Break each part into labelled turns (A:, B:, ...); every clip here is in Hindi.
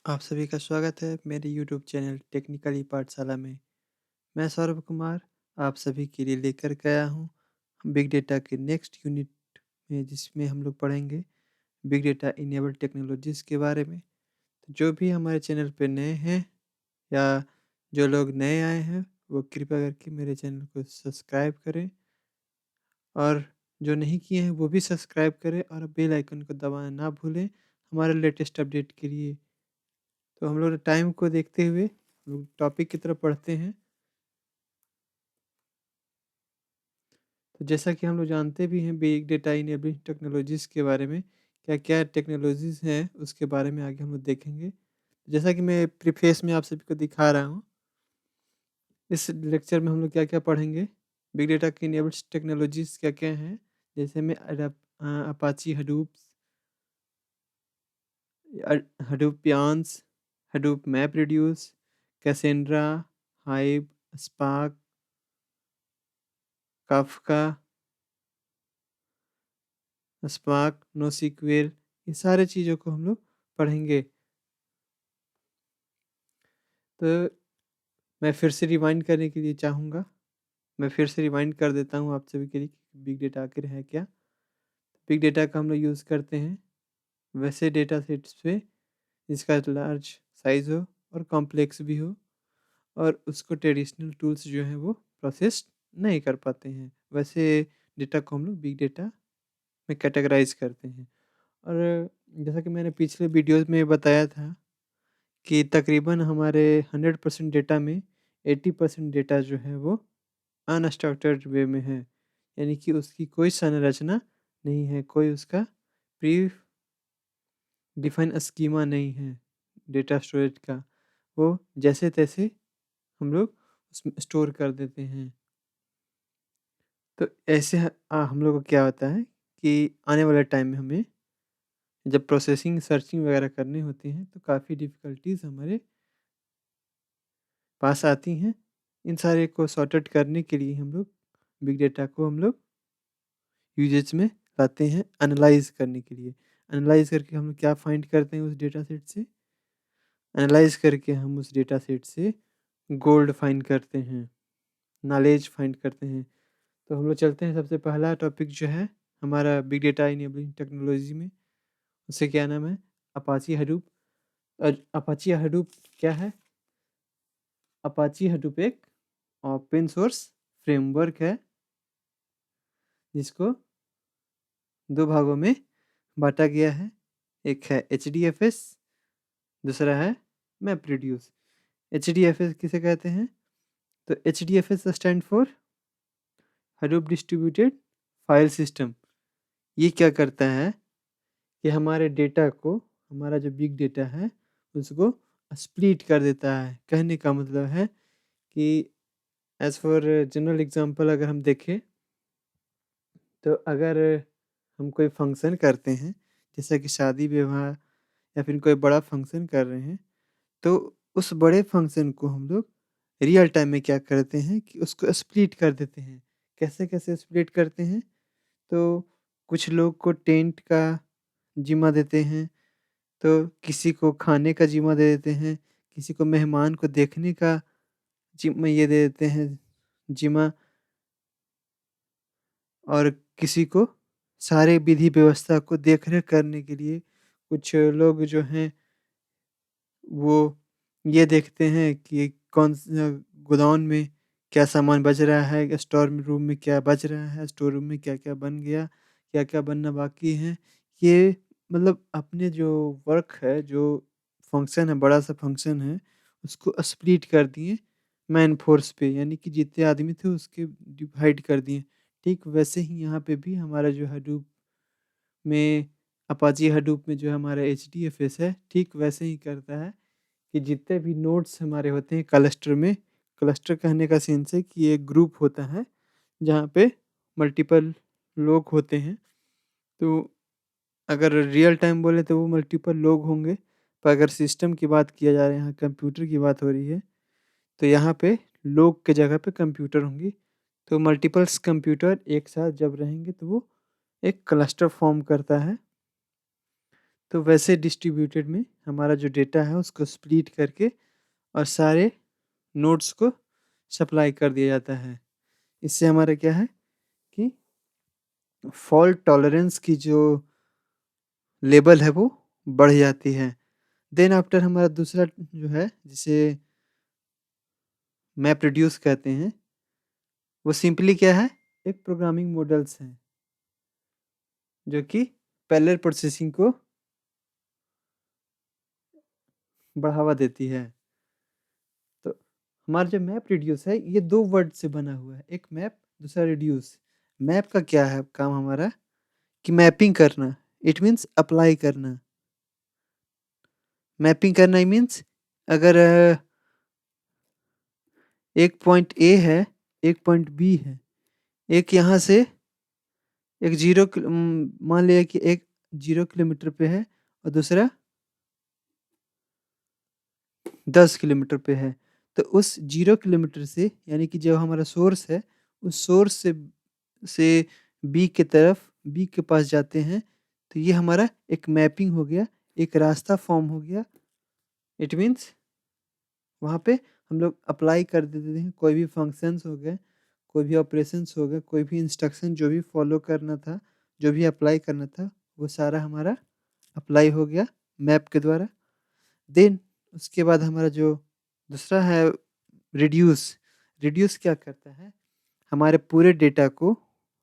A: आप सभी का स्वागत है मेरे यूट्यूब चैनल टेक्निकली पाठशाला में। मैं सौरभ कुमार आप सभी के लिए लेकर के आया हूँ बिग डेटा के नेक्स्ट यूनिट में, जिसमें हम लोग पढ़ेंगे बिग डेटा इनेबल्ड टेक्नोलॉजीज़ के बारे में। तो जो भी हमारे चैनल पे नए हैं या जो लोग नए आए हैं, वो कृपया करके मेरे चैनल को सब्सक्राइब करें, और जो नहीं किए हैं वो भी सब्सक्राइब करें और बेल आइकन को दबाना ना भूलें हमारे लेटेस्ट अपडेट के लिए। तो हम लोग टाइम को देखते हुए हम लोग टॉपिक की तरफ बढ़ते हैं। तो जैसा कि हम लोग जानते भी हैं बिग डेटा इनेबलिंग टेक्नोलॉजीज़ के बारे में, क्या-क्या टेक्नोलॉजीज़ हैं उसके बारे में आगे हम लोग देखेंगे। जैसा कि मैं प्रीफेस में आप सभी को दिखा रहा हूँ, इस लेक्चर में हम लोग क्या-क्या पढ़ेंगे, बिग डेटा की इनेबल्ड टेक्नोलॉजीज़ क्या-क्या हैं, जैसे में Apache Hadoop, Hadoop yarns, Hadoop map reduce, Cassandra, Hive, Spark, Kafka, Spark, NoSQL, ये सारे चीज़ों को हम लोग पढ़ेंगे। तो मैं फिर से रिवाइंड करने के लिए चाहूँगा। मैं फिर से रिवाइंड कर देता हूँ आप सभी के लिए कि बिग डेटा आखिर है क्या? बिग डेटा का हम लोग यूज़ करते हैं वैसे डेटा सेट्स पे जिसका लार्ज साइज़ हो और कॉम्प्लेक्स भी हो, और उसको ट्रेडिशनल टूल्स जो हैं वो प्रोसेस नहीं कर पाते हैं। वैसे डेटा को हम लोग बिग डेटा में कैटेगराइज़ करते हैं। और जैसा कि मैंने पिछले वीडियोज़ में बताया था कि तकरीबन हमारे 100% डेटा में 80% डेटा जो है वो अनस्ट्रक्चर्ड वे में है। यानी कि उसकी कोई संरचना नहीं है, कोई उसका प्री डिफाइन स्कीमा नहीं है डेटा स्टोरेज का। वो जैसे-तैसे हम लोग उसमें स्टोर कर देते हैं। तो ऐसे हम लोग को क्या होता है कि आने वाले टाइम में हमें जब प्रोसेसिंग, सर्चिंग वगैरह करनी होती हैं, तो काफ़ी डिफ़िकल्टीज़ हमारे पास आती हैं। इन सारे को सॉर्ट आउट करने के लिए हम लोग बिग डेटा को हम लोग यूजेज में लाते हैं एनालाइज़ करने के लिए। एनालाइज़ करके हम लोग क्या फाइंड करते हैं उस डेटा सेट से? एनालाइज़ करके हम उस डेटा सेट से गोल्ड फाइंड करते हैं, नॉलेज फाइंड करते हैं। तो हम लोग चलते हैं, सबसे पहला टॉपिक जो है हमारा बिग डेटा इनेबलिंग टेक्नोलॉजी में, उसे क्या नाम है? Apache Hadoop. अपाची हडूप क्या है? अपाची हडूप एक ओपन सोर्स फ्रेमवर्क है, जिसको 2 भागों में बाँटा गया है। एक है एचडीएफएस, दूसरा है मैपरेड्यूस। एचडीएफएस किसे कहते हैं? तो HDFS stand for Hadoop distributed file system. ये क्या करता है कि हमारे डेटा को, हमारा जो बिग डेटा है, उसको स्प्लिट कर देता है। कहने का मतलब है कि एज़ फॉर जनरल एग्ज़ाम्पल अगर हम देखें, तो अगर हम कोई फंक्शन करते हैं, जैसे कि शादी-विवाह या फिर कोई बड़ा फंक्शन कर रहे हैं, तो उस बड़े फंक्शन को हम लोग रियल टाइम में क्या करते हैं कि उसको स्प्लिट कर देते हैं। कैसे-कैसे स्प्लिट करते हैं? तो कुछ लोग को टेंट का ज़िम्मा देते हैं, तो किसी को खाने का ज़िम्मा दे देते हैं, किसी को मेहमान को देखने का ये दे देते हैं ज़िम्मा, और किसी को सारे विधि व्यवस्था को देख-रेख करने के लिए कुछ लोग जो हैं वो ये देखते हैं कि कौन-सा गोदाम में क्या सामान बच रहा है, स्टोर रूम में क्या बच रहा है, स्टोर रूम में क्या-क्या बन गया, क्या-क्या बनना बाकी है। ये मतलब अपने जो वर्क है, जो फंक्शन है, बड़ा-सा फंक्शन है, उसको स्प्लिट कर दिए मैन फ़ोर्स पे, यानी कि जितने आदमी थे उसके डिवाइड कर दिए। ठीक वैसे ही यहाँ पे भी हमारा जो हडूप में, अपाची हडूप में जो हमारा एचडीएफएस है, ठीक वैसे ही करता है कि जितने भी नोड्स हमारे होते हैं क्लस्टर में, क्लस्टर कहने का सेंस है कि एक ग्रुप होता है, जहाँ पे मल्टीपल लोग होते हैं। तो अगर रियल टाइम बोले तो वो मल्टीपल लोग होंगे, पर अगर सिस्टम की बात किया जा रहा है, यहाँ कंप्यूटर की बात हो रही है, तो यहाँ पे लोग के जगह पे कंप्यूटर होंगी। तो मल्टीपल्स कंप्यूटर एक साथ जब रहेंगे तो वो एक क्लस्टर फ़ॉर्म करता है। तो वैसे डिस्ट्रीब्यूटेड में हमारा जो डेटा है उसको स्प्लिट करके और सारे नोड्स को सप्लाई कर दिया जाता है। इससे हमारा क्या है कि फॉल्ट टॉलरेंस की जो लेवल है वो बढ़ जाती है। देन आफ्टर हमारा दूसरा जो है जिसे मैप रिड्यूस कहते हैं, वो सिंपली क्या है, एक प्रोग्रामिंग मॉडल्स हैं जो कि पैरेलल प्रोसेसिंग को बढ़ावा देती है। तो हमारा जो मैप रिड्यूस है ये 2 वर्ड से बना हुआ है, एक मैप दूसरा रिड्यूस। मैप का क्या है काम हमारा कि मैपिंग करना, इट मीन्स अप्लाई करना। मैपिंग करना मीन्स अगर एक पॉइंट ए है, एक पॉइंट बी है, एक यहाँ से एक मान लिया कि एक 0 किलोमीटर पे है और दूसरा 10 किलोमीटर पे है। तो उस 0 किलोमीटर से यानी कि जो हमारा सोर्स है, उस सोर्स से बी के तरफ बी के पास जाते हैं, तो ये हमारा एक मैपिंग हो गया, एक रास्ता फॉर्म हो गया। इट मीन्स वहाँ पे हम लोग अप्लाई कर देते हैं कोई भी फंक्शंस हो गए, कोई भी ऑपरेशंस हो गए, कोई भी इंस्ट्रक्शन जो भी फॉलो करना था, जो भी अप्लाई करना था, वो सारा हमारा अप्लाई हो गया मैप के द्वारा। देन उसके बाद हमारा जो दूसरा है रिड्यूस। रिड्यूस क्या करता है, हमारे पूरे डेटा को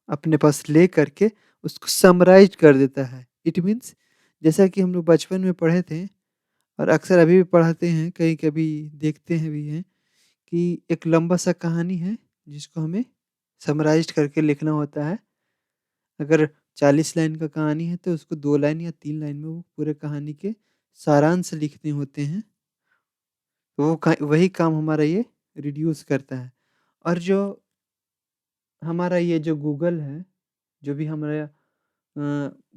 A: अपने पास ले करके उसको समराइज कर देता है। इट मीन्स जैसा कि हम लोग बचपन में पढ़े थे और अक्सर अभी भी पढ़ाते हैं, कहीं कभी देखते हैं भी हैं कि एक लंबा सा कहानी है जिसको हमें समराइज करके लिखना होता है। अगर 40 लाइन का कहानी है तो उसको 2 लाइन या 3 लाइन में वो पूरे कहानी के सारांश लिखने होते हैं। तो वही काम हमारा ये रिड्यूस करता है। और जो हमारा ये जो गूगल है, जो भी हमारा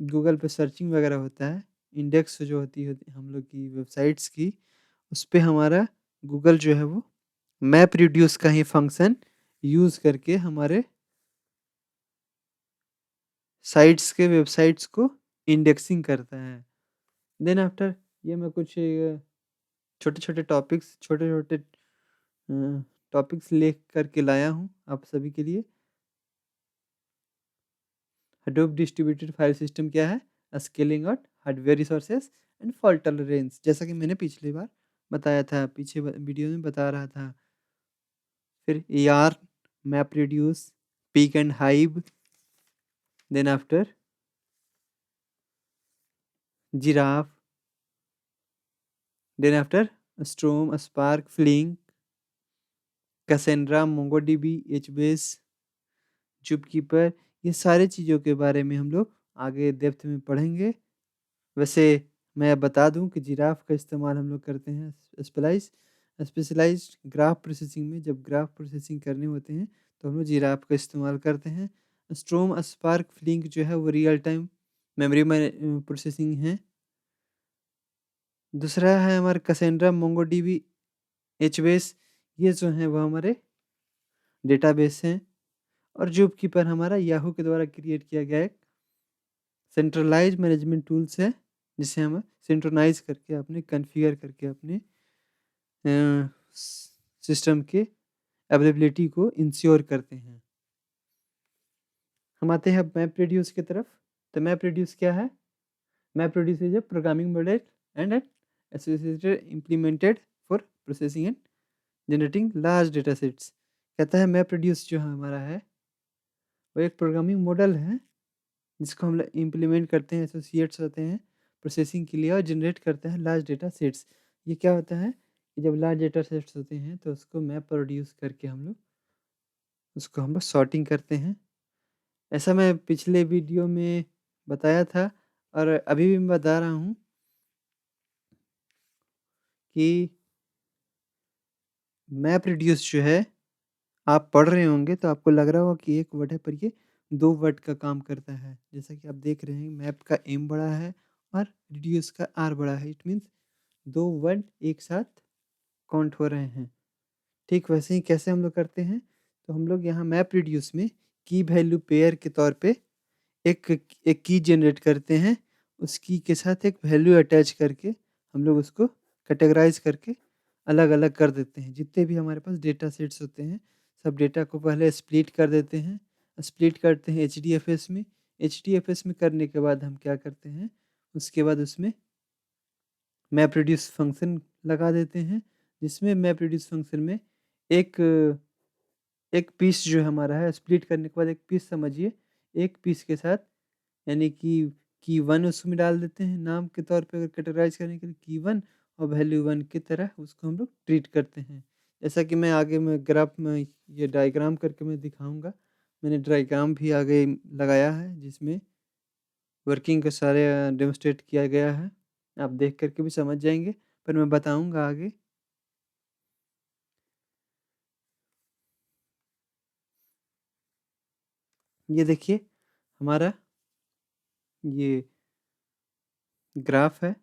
A: गूगल पे सर्चिंग वगैरह होता है, इंडेक्स जो होती है हम लोग की वेबसाइट्स की, उस पे हमारा गूगल जो है वो मैप रिड्यूस का ही फंक्शन यूज़ करके हमारे साइट्स के वेबसाइट्स को इंडेक्सिंग करता है। देन आफ्टर ये मैं कुछ छोटे-छोटे टॉपिक्स छोटे-छोटे टॉपिक्स लिख कर के लाया हूँ आप सभी के लिए। हडूप डिस्ट्रीब्यूटेड फाइल सिस्टम क्या है? Scaling out hardware resources and fault tolerance, जैसा कि मैंने पिछली बार बताया था, पीछे वीडियो में बता रहा था। फिर ER, map reduce, Pig and Hive, then after Giraph, then after Storm, Spark, Flink, Cassandra, MongoDB, HBase, ZooKeeper, ये सारी चीज़ों के बारे में हम लोग आगे डेप्थ में पढ़ेंगे। वैसे मैं बता दूं कि जिराफ का इस्तेमाल हम लोग करते हैं स्पेशलाइज्ड ग्राफ प्रोसेसिंग में। जब ग्राफ प्रोसेसिंग करने होते हैं तो हम लोग जिराफ का इस्तेमाल करते हैं। स्ट्रोम, स्पार्क, फ्लिंक जो है वो रियल टाइम मेमोरी में प्रोसेसिंग है। दूसरा है हमारा कैसेंड्रा, मोंगोडीबी, एचबेस, ये जो हैं वो हमारे डेटाबेस हैं। और जूबकीपर हमारा याहू के द्वारा क्रिएट किया गया एक सेंट्रलाइज्ड मैनेजमेंट टूल्स है, जिसे हम सिंक्रोनाइज करके अपने कॉन्फ़िगर करके अपने सिस्टम के अवेलेबिलिटी को इंश्योर करते हैं। हम आते हैं अब मैप रिड्यूस की तरफ। तो मैप रिड्यूस क्या है? Map reduce is a programming model and an associated implemented for processing and generating large data sets. कहता है मैप रिड्यूस जो हमारा है वो एक प्रोग्रामिंग मॉडल है जिसको हम लोग इम्प्लीमेंट करते हैं, एसोसिएट्स होते हैं प्रोसेसिंग के लिए और जनरेट करते हैं लार्ज डेटा सेट्स। ये क्या होता है कि जब लार्ज डेटा सेट्स होते हैं तो उसको मैप प्रोड्यूस करके हम लोग सॉर्टिंग करते हैं। ऐसा मैं पिछले वीडियो में बताया था और अभी भी मैं बता रहा हूँ कि मैप रिड्यूस जो है आप पढ़ रहे होंगे तो आपको लग रहा होगा कि एक वर्ड है, पर ये 2 वर्ड का काम करता है। जैसा कि आप देख रहे हैं मैप का एम बड़ा है और रिड्यूस का आर बड़ा है। इट मीन्स 2 वर्ड एक साथ काउंट हो रहे हैं। ठीक वैसे ही कैसे हम लोग करते हैं, तो हम लोग यहाँ मैप रिड्यूस में की वैल्यू पेयर के तौर पे एक एक की जनरेट करते हैं। उस की के साथ एक वैल्यू अटैच करके हम लोग उसको कैटेगराइज़ करके अलग-अलग कर देते हैं। जितने भी हमारे पास डेटा सेट्स होते हैं, सब डेटा को पहले स्प्लिट कर देते हैं। स्प्लिट करते हैं एचडीएफएस में। एचडीएफएस में करने के बाद हम क्या करते हैं, उसके बाद उसमें मैप रिड्यूस फंक्शन लगा देते हैं, जिसमें मैप रिड्यूस फंक्शन में एक एक पीस जो हमारा है स्प्लिट करने के बाद एक पीस समझिए, एक पीस के साथ यानी कि 1 उसमें डाल देते हैं नाम के तौर पे अगर कैटेगराइज़ करने के लिए की 1 और वैल्यू 1 की तरह उसको हम लोग ट्रीट करते हैं। जैसा कि मैं आगे में ग्राफ में ये डायग्राम करके मैं दिखाऊँगा। मैंने डायग्राम भी आगे लगाया है जिसमें वर्किंग के सारे डेमोंस्ट्रेट किया गया है। आप देख कर के भी समझ जाएँगे, पर मैं बताऊँगा आगे। ये देखिए हमारा ये ग्राफ है,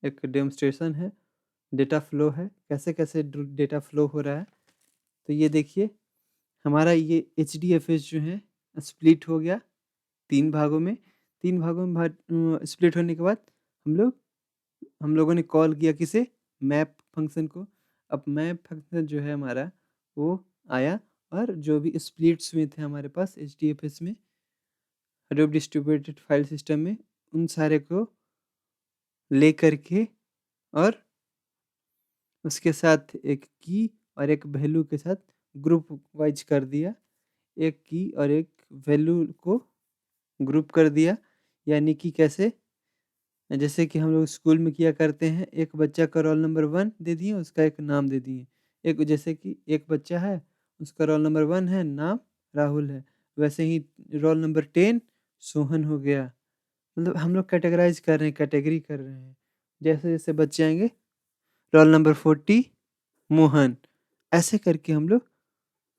A: एक डेमोंस्ट्रेशन है, डेटा फ्लो है, कैसे-कैसे डेटा फ्लो हो रहा है। तो ये देखिए हमारा ये एचडीएफएस जो है स्प्लिट हो गया 3 भागों में। 3 भागों में स्प्लिट होने के बाद हम लोगों ने कॉल किया किसे? मैप फ़ंक्शन को। अब मैप फ़ंक्शन जो है हमारा वो आया और जो भी स्प्लिट्स हुए थे हमारे पास एचडीएफएस में, हडूप डिस्ट्रीब्यूटेड फाइल सिस्टम में, उन सारे को लेकर के और उसके साथ एक की और एक वैल्यू के साथ ग्रुप वाइज़ कर दिया। एक की और एक वैल्यू को ग्रुप कर दिया। यानी कि कैसे? जैसे कि हम लोग स्कूल में किया करते हैं, एक बच्चा का रोल नंबर 1 दे दिए, उसका एक नाम दे दिए। एक जैसे कि एक बच्चा है, उसका रोल नंबर 1 है, नाम राहुल है। वैसे ही रोल नंबर 10 सोहन हो गया। मतलब हम लोग कैटेगराइज़ कर रहे हैं, कैटेगरी कर रहे हैं। जैसे-जैसे बच्चे आएँगे, रोल नंबर 40 मोहन, ऐसे करके हम लोग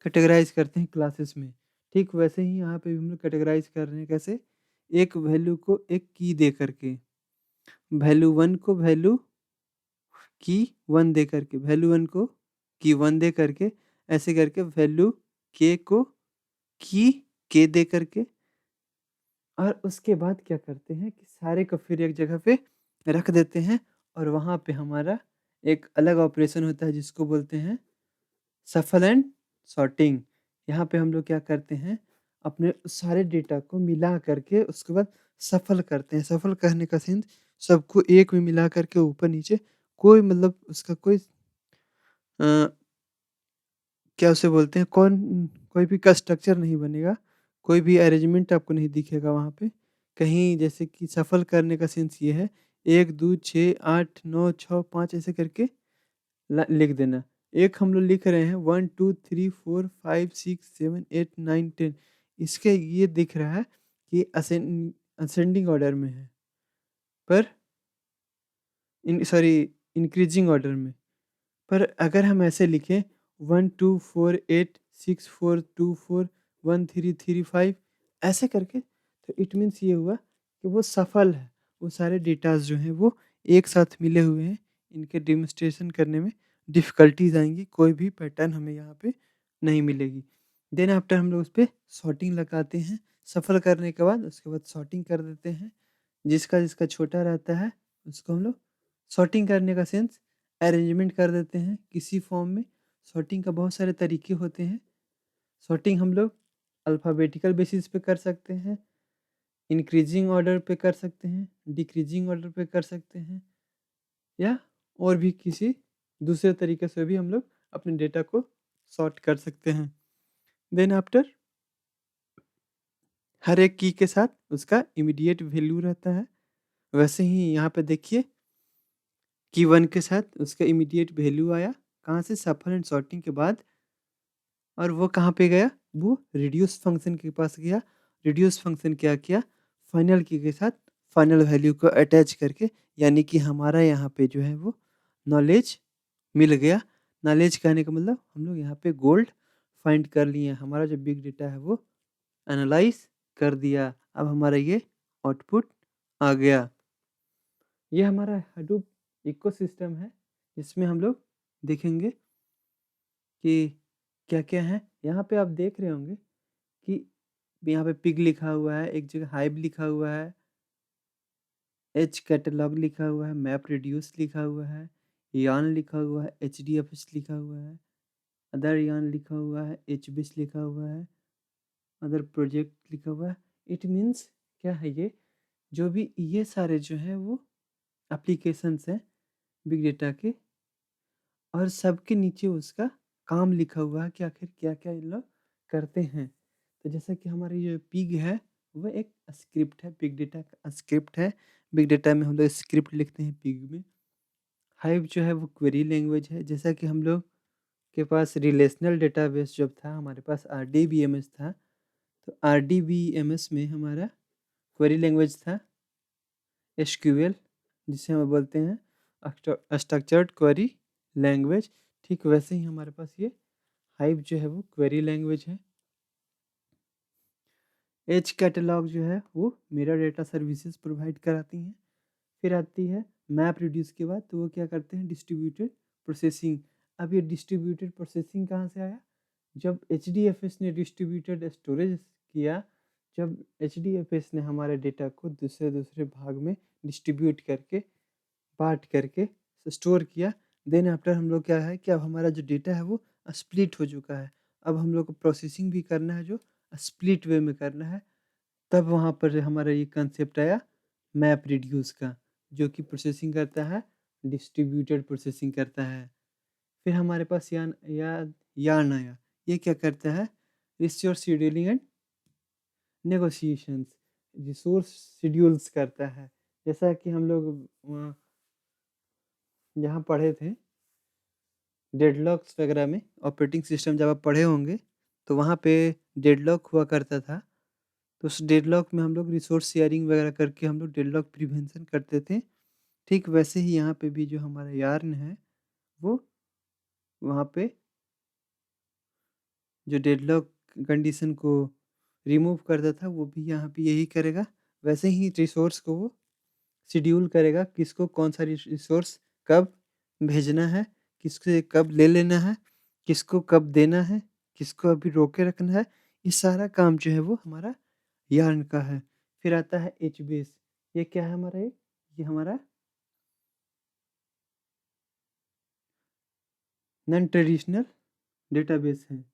A: कैटेगराइज़ करते हैं क्लासेस में। ठीक वैसे ही यहाँ पे भी हम लोग कैटेगराइज़ कर रहे हैं, कैसे? एक वैल्यू को एक की दे कर के। वैल्यू 1 को वैल्यू की 1 दे करके, वैल्यू 1 को की 1 दे करके, ऐसे करके वैल्यू के को की के दे करके और उसके बाद क्या करते हैं कि सारे को फिर एक जगह पे रख देते हैं और वहाँ पे हमारा एक अलग ऑपरेशन होता है जिसको बोलते हैं शफ़ल एंड सॉर्टिंग। यहाँ पे हम लोग क्या करते हैं, अपने सारे डेटा को मिला करके उसके बाद शफ़ल करते हैं। शफ़ल करने का सीन सबको एक में मिला करके ऊपर-नीचे कोई मतलब उसका कोई अ, क्या उसे बोलते हैं कोई भी का स्ट्रक्चर नहीं बनेगा, कोई भी अरेंजमेंट आपको नहीं दिखेगा वहाँ पे। कहीं जैसे कि शफ़ल करने का सेंस ये है 1, 2, 6, 8, 9, 6, 5 ऐसे करके लिख देना। एक हम लोग लिख रहे हैं 1, 2, 3, 4, 5, 6, 7, 8, 9, 10 इसके ये दिख रहा है कि असेंडिंग ऑर्डर में है, पर इंक्रीजिंग ऑर्डर में। पर अगर हम ऐसे लिखें 1, 2, 4, 8, 6, 4, 2, 4, 1, 3, 3, 5 ऐसे करके तो इट मीन्स ये हुआ कि वो सफल है। वो सारे डेटाज़ जो हैं वो एक साथ मिले हुए हैं। इनके डेमोंस्ट्रेशन करने में डिफ़िकल्टीज़ आएँगी, कोई भी पैटर्न हमें यहाँ पे नहीं मिलेगी। देन आफ्टर हम लोग उसपे सॉर्टिंग लगाते हैं। सफल करने के बाद उसके बाद सॉर्टिंग कर देते हैं। जिसका छोटा रहता है उसको हम लोग सॉर्टिंग करने का सेंस अरेंजमेंट कर देते हैं किसी फॉर्म में। सॉर्टिंग का बहुत सारे तरीके होते हैं। सॉर्टिंग हम लोग अल्फ़ाबेटिकल बेसिस पे कर सकते हैं, इंक्रीज़िंग ऑर्डर पे कर सकते हैं, डिक्रीज़िंग ऑर्डर पे कर सकते हैं या और भी किसी दूसरे तरीके से भी हम लोग अपने डेटा को सॉर्ट कर सकते हैं। देन आफ्टर हर एक की के साथ उसका इमीडिएट वैल्यू रहता है। वैसे ही यहाँ पे देखिए की 1 के साथ उसका इमीडिएट वैल्यू आया, कहाँ से? सफल एंड सॉर्टिंग के बाद और वो कहाँ पे गया? वो रिड्यूस फंक्शन के पास गया। रिड्यूस फंक्शन क्या किया? फाइनल की के साथ फाइनल वैल्यू को अटैच करके यानी कि हमारा यहाँ पे जो है वो नॉलेज मिल गया। नॉलेज कहने का मतलब हम लोग यहाँ पे गोल्ड फाइंड कर लिए। हमारा जो बिग डेटा है वो एनालाइज़ कर दिया। अब हमारा ये आउटपुट आ गया। ये हमारा हडूप इकोसिस्टम है, इसमें हम लोग देखेंगे कि क्या-क्या है। यहाँ पे आप देख रहे होंगे कि यहाँ पे पिग लिखा हुआ है, एक जगह हाइव लिखा हुआ है। एच कैटलॉग लिखा हुआ है, मैप रिड्यूस लिखा हुआ है, यार्न लिखा हुआ है, एचडीएफएस लिखा हुआ है, अदर यार्न लिखा हुआ है, एचबीएस लिखा हुआ है, अदर प्रोजेक्ट लिखा हुआ है। इट मीन्स क्या है ये, जो भी ये सारे जो हैं वो एप्लीकेशंस हैं बिग डेटा के, और सबके नीचे उसका काम लिखा हुआ है कि आखिर क्या-क्या ये लोग करते हैं। तो जैसा कि हमारी जो पिग है, वो एक स्क्रिप्ट है, बिग डेटा का स्क्रिप्ट है। बिग डेटा में हम लोग स्क्रिप्ट लिखते हैं पिग में। हाइव जो है वो क्वेरी लैंग्वेज है, जैसा कि हम लोग के पास रिलेशनल डेटाबेस जब था, हमारे पास आरडीबीएमएस था, तो आरडीबीएमएस में हमारा क्वेरी लैंग्वेज था एसक्यूएल, जिसे हम बोलते हैं स्ट्रक्चर्ड क्वेरी लैंग्वेज। ठीक वैसे ही हमारे पास ये हाइव जो है वो क्वेरी लैंग्वेज है। एज कैटलॉग जो है वो मेरा डेटा सर्विसेज प्रोवाइड कराती हैं। फिर आती है मैप रिड्यूस के बाद, तो वो क्या करते हैं, डिस्ट्रीब्यूटेड प्रोसेसिंग। अब ये डिस्ट्रीब्यूटेड प्रोसेसिंग कहाँ से आया, जब एच ने डिस्ट्रीब्यूटेड स्टोरेज किया, जब एच ने हमारे डेटा को दूसरे दूसरे भाग में डिस्ट्रीब्यूट करके, बाँट करके स्टोर किया, देन आफ्टर हम लोग क्या है कि अब हमारा जो डेटा है वो स्प्लिट हो चुका है। अब हम लोग को प्रोसेसिंग भी करना है जो स्प्लिट वे में करना है। तब वहाँ पर हमारा ये कंसेप्ट आया मैप रिड्यूस का, जो कि प्रोसेसिंग करता है, डिस्ट्रीब्यूटेड प्रोसेसिंग करता है। फिर हमारे पास यार्न आया। ये क्या करता है, resource scheduling and negotiations, resource schedules करता है। जैसा कि हम लोग वहाँ यहाँ पढ़े थे डेडलॉक्स वगैरह में, ऑपरेटिंग सिस्टम जब आप पढ़े होंगे, तो वहाँ पे डेडलॉक हुआ करता था। तो उस डेडलॉक में हम लोग रिसोर्स शेयरिंग वगैरह करके हम लोग डेडलॉक प्रिवेंशन करते थे। ठीक वैसे ही यहाँ पे भी जो हमारा यार्न है, वो वहाँ पे जो डेडलॉक कंडीशन को रिमूव करता था, वो भी यहाँ पे यही करेगा। वैसे ही रिसोर्स को वो शेड्यूल करेगा, किसको कौन सा रिसोर्स कब भेजना है, किससे कब ले लेना है, किसको कब देना है, किसको अभी रोके रखना है। ये सारा काम जो है वो हमारा यार्न का है। फिर आता है एचबीएस। ये क्या है हमारा, ये हमारा नॉन ट्रेडिशनल डेटाबेस है।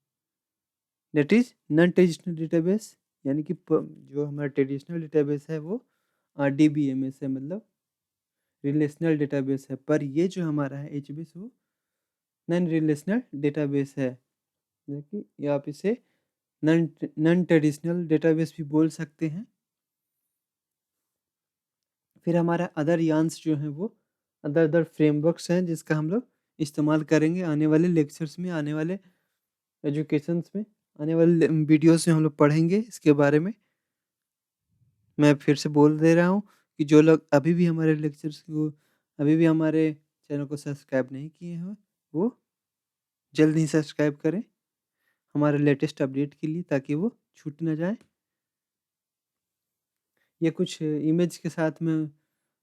A: That is non traditional database, यानी कि जो हमारा ट्रेडिशनल डेटाबेस है वो डीबीएमएस है, मतलब रिलेशनल डेटाबेस है। पर ये जो हमारा है एचबीएस, वो नॉन रिलेशनल डेटाबेस है, जो कि आप इसे नॉन नॉन ट्रेडिशनल डेटाबेस भी बोल सकते हैं। फिर हमारा अदर यार्न्स जो हैं वो अदर अदर फ्रेमवर्क्स हैं, जिसका हम लोग इस्तेमाल करेंगे आने वाले लेक्चर्स में, आने वाले एजुकेशंस में, आने वाले वीडियोस में हम लोग पढ़ेंगे इसके बारे में। मैं फिर से बोल दे रहा हूँ कि जो लोग अभी भी हमारे लेक्चर्स को, अभी भी हमारे चैनल को सब्सक्राइब नहीं किए हैं, वो जल्द ही सब्सक्राइब करें हमारे लेटेस्ट अपडेट के लिए, ताकि वो छूट ना जाए। ये कुछ इमेज के साथ मैं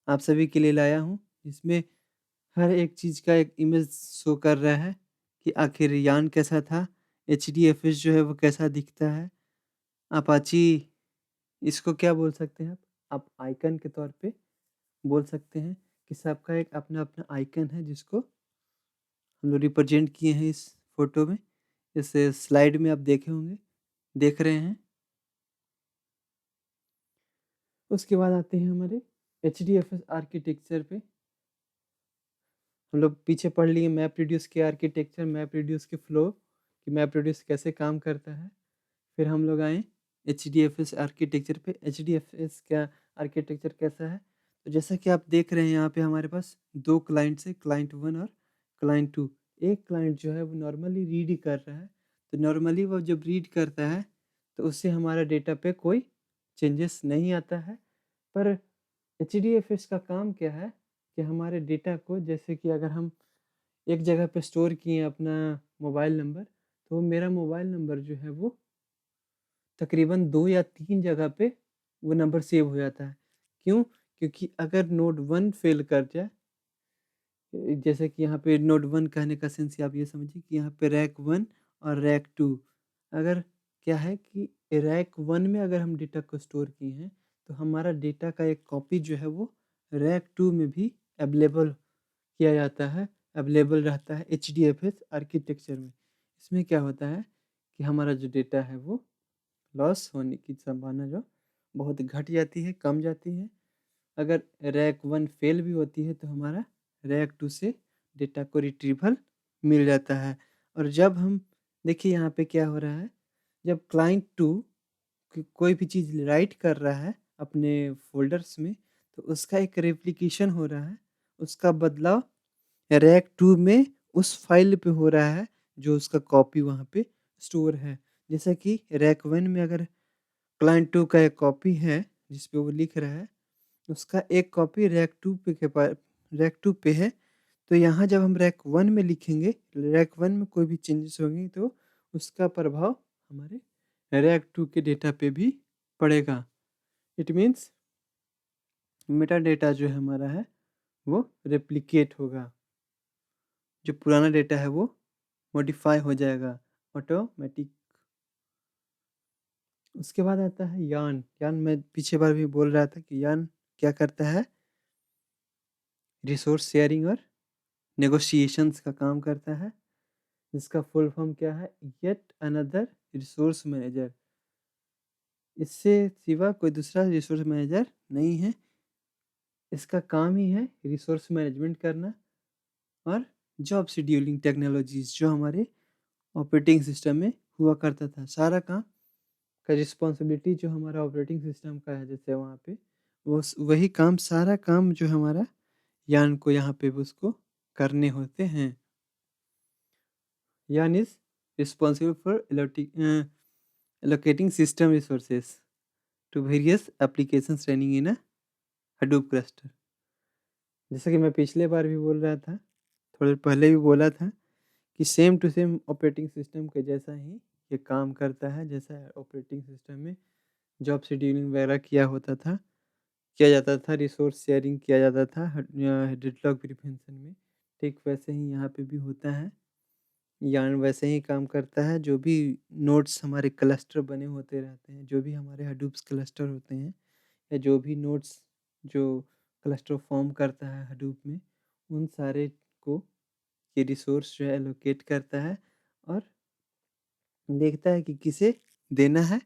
A: आप सभी के लिए लाया हूँ, जिसमें हर एक चीज़ का एक इमेज शो कर रहा है कि आखिर यान कैसा था, एचडीएफएस जो है वो कैसा दिखता है, अपाची इसको क्या बोल सकते हैं आप आइकन के तौर पे बोल सकते हैं कि सबका एक अपना-अपना आइकन है, जिसको हम लोग रिप्रेजेंट किए हैं इस फ़ोटो में। इस स्लाइड में आप देखे होंगे, देख रहे हैं। उसके बाद आते हैं हमारे एचडीएफएस आर्किटेक्चर पे। हम लोग पीछे पढ़ लिए मैप रिड्यूस के आर्किटेक्चर, मैप रिड्यूस के फ्लो, कि मैप रिड्यूस कैसे काम करता है। फिर हम लोग आए एचडीएफएस आर्किटेक्चर पे। एचडीएफएस का आर्किटेक्चर कैसा है, तो जैसा कि आप देख रहे हैं यहाँ पे हमारे पास 2 क्लाइंट्स हैं, क्लाइंट 1 और क्लाइंट 2। एक क्लाइंट जो है वो नॉर्मली रीड ही कर रहा है, तो नॉर्मली वो जब रीड करता है, तो उससे हमारा डेटा पे कोई चेंजेस नहीं आता है। पर एचडीएफएस का काम क्या है कि हमारे डेटा को, जैसे कि अगर हम एक जगह पे स्टोर किए अपना मोबाइल नंबर, तो मेरा मोबाइल नंबर जो है वो तकरीबन 2 या 3 जगह पे वो नंबर सेव हो जाता है। क्यों? क्योंकि अगर नोड 1 फ़ेल कर जाए, जैसे कि यहाँ पे नोड 1 कहने का सेंस आप ये समझिए कि यहाँ पे रैक 1 और रैक 2, अगर क्या है कि रैक 1 में अगर हम डेटा को स्टोर किए हैं, तो हमारा डेटा का एक कॉपी जो है वो रैक 2 में भी अवेलेबल किया जाता है, अवेलेबल रहता है HDFS आर्किटेक्चर में। इसमें क्या होता है कि हमारा जो डेटा है वो लॉस होने की संभावना जो बहुत घट जाती है, कम जाती है। अगर रैक 1 फेल भी होती है तो हमारा रैक 2 से डेटा को रिट्रीवल मिल जाता है। और जब हम देखिए यहाँ पे क्या हो रहा है, जब क्लाइंट 2 कोई भी चीज़ राइट कर रहा है अपने फ़ोल्डर्स में, तो उसका एक रेप्लिकेशन हो रहा है, उसका बदलाव रैक 2 में उस फ़ाइल पे हो रहा है, जो उसका कॉपी वहाँ पे स्टोर है। जैसा कि रैक 1 में अगर क्लाइंट 2 का एक कॉपी है, जिस पे वो लिख रहा है, उसका एक कॉपी रैक 2 पे है, तो यहाँ जब हम रैक 1 में लिखेंगे, रैक 1 में कोई भी चेंजेस होंगे तो उसका प्रभाव हमारे रैक 2 के डेटा पे भी पड़ेगा। इट मीन्स मेटा डेटा जो है हमारा है, वो रेप्लिकेट होगा। जो पुराना डेटा है वो मॉडिफ़ाई हो जाएगा ऑटोमैटिक। उसके बाद आता है यार्न। यार्न मैं पीछे बार भी बोल रहा था कि यार्न क्या करता है, रिसोर्स शेयरिंग और नेगोशिएशंस का काम करता है, जिसका फुल फॉर्म क्या है, येट अनदर रिसोर्स मैनेजर। इससे सिवा कोई दूसरा रिसोर्स मैनेजर नहीं है। इसका काम ही है रिसोर्स मैनेजमेंट करना और जॉब शेड्यूलिंग टेक्नोलॉजीज़ जो हमारे ऑपरेटिंग सिस्टम में हुआ करता था। सारा काम का रिस्पॉन्सिबिलिटी जो हमारा ऑपरेटिंग सिस्टम का है, जैसे वहाँ पे वही काम, सारा काम जो हमारा यार्न को यहाँ पे उसको करने होते हैं। Yarn is responsible for allocating system resources to various applications running in a Hadoop cluster। जैसा कि मैं पिछले बार भी बोल रहा था, थोड़ी पहले भी बोला था कि same to same operating system के जैसा ही ये काम करता है। जैसा ऑपरेटिंग सिस्टम में जॉब शेड्यूलिंग वगैरह किया जाता था, रिसोर्स शेयरिंग किया जाता था डेडलॉक प्रिवेंशन में, ठीक वैसे ही यहाँ पे भी होता है। यार्न वैसे ही काम करता है। जो भी नोड्स हमारे क्लस्टर बने होते रहते हैं, जो भी हमारे हडूप्स क्लस्टर होते हैं, या जो भी नोड्स जो क्लस्टर फॉर्म करता है हडूप में, उन सारे को ये रिसोर्स जो है एलोकेट करता है और देखता है कि किसे देना है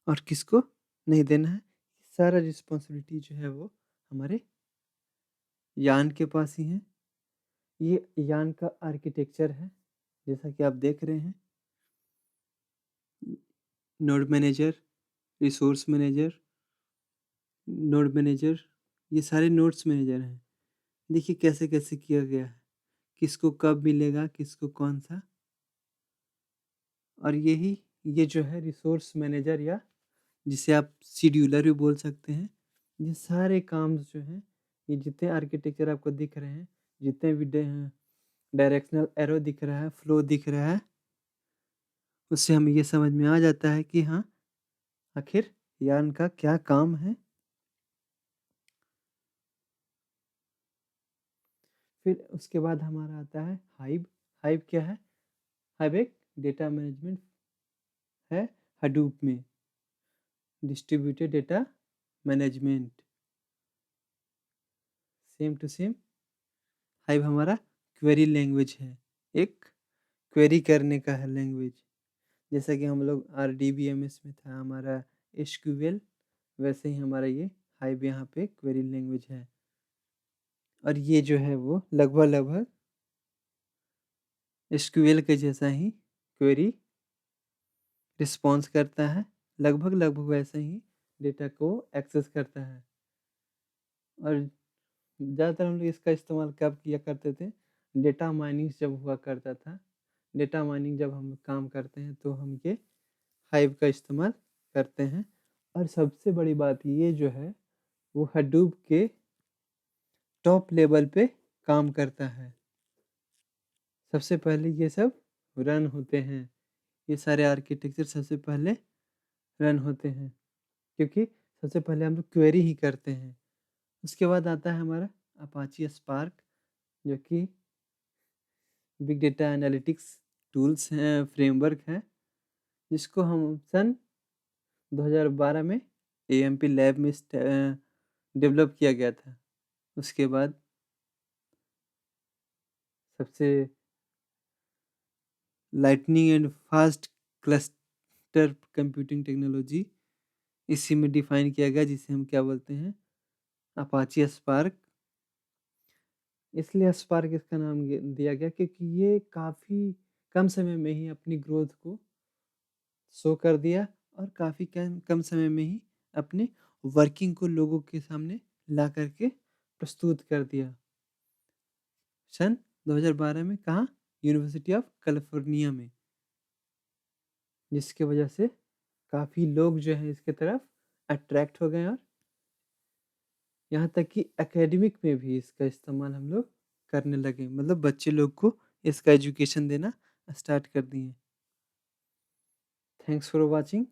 A: और किसको नहीं देना है। सारा रिस्पॉन्सिबिलिटी जो है वो हमारे यार्न के पास ही है। ये यार्न का आर्किटेक्चर है, जैसा कि आप देख रहे हैं। Node manager, resource manager, node manager, ये सारे नोड्स मैनेजर हैं। देखिए कैसे-कैसे किया गया है, किसको कब मिलेगा, किसको कौन-सा। और ये जो है रिसोर्स मैनेजर, या जिसे आप शेड्यूलर भी बोल सकते हैं। ये सारे काम जो हैं, ये जितने आर्किटेक्चर आपको दिख रहे हैं, जितने भी डायरेक्शनल एरो दिख रहा है, फ्लो दिख रहा है, उससे हमें ये समझ में आ जाता है कि हाँ, आखिर यार्न का क्या काम है। फिर उसके बाद हमारा आता है हाइव। हाइव क्या है? हाइव एक डेटा मैनेजमेंट है हडूप में, distributed data management. Same to same Hive हमारा क्वेरी लैंग्वेज है, एक क्वेरी करने का है लैंग्वेज। जैसा कि हम लोग RDBMS में था हमारा SQL, वैसे ही हमारा ये हाइव यहाँ पे क्वेरी लैंग्वेज है। और ये जो है वो लगभग SQL के जैसा ही क्वेरी रिस्पॉन्स करता है, लगभग वैसे ही डेटा को एक्सेस करता है। और ज़्यादातर हम लोग इसका इस्तेमाल कब किया करते थे, डेटा माइनिंग जब हुआ करता था। डेटा माइनिंग जब हम काम करते हैं तो हम ये हाइव का इस्तेमाल करते हैं। और सबसे बड़ी बात ये जो है, वो हडूप के टॉप लेवल पे काम करता है। सबसे पहले ये सब रन होते हैं, ये सारे आर्किटेक्चर सबसे पहले रन होते हैं, क्योंकि सबसे पहले हम लोग क्वेरी ही करते हैं। उसके बाद आता है हमारा अपाची स्पार्क, जो कि बिग डेटा एनालिटिक्स टूल्स हैं, फ्रेमवर्क है, जिसको हम सन 2012 में AMP लैब में डेवलप किया गया था। उसके बाद सबसे lightning and fast cluster computing technology इसी में डिफाइन किया गया, जिसे हम क्या बोलते हैं, अपाची स्पार्क। इसलिए स्पार्क इसका नाम दिया गया क्योंकि ये काफ़ी कम समय में ही अपनी ग्रोथ को शो कर दिया और काफ़ी कम कम समय में ही अपने वर्किंग को लोगों के सामने ला करके प्रस्तुत कर दिया। सन 2012 में कहाँ? यूनिवर्सिटी ऑफ कैलिफोर्निया में, जिसकी वजह से काफ़ी लोग जो हैं इसके तरफ अट्रैक्ट हो गए और यहाँ तक कि एकेडमिक में भी इसका इस्तेमाल हम लोग करने लगे, मतलब बच्चे लोग को इसका एजुकेशन देना स्टार्ट कर दिए। Thanks for watching.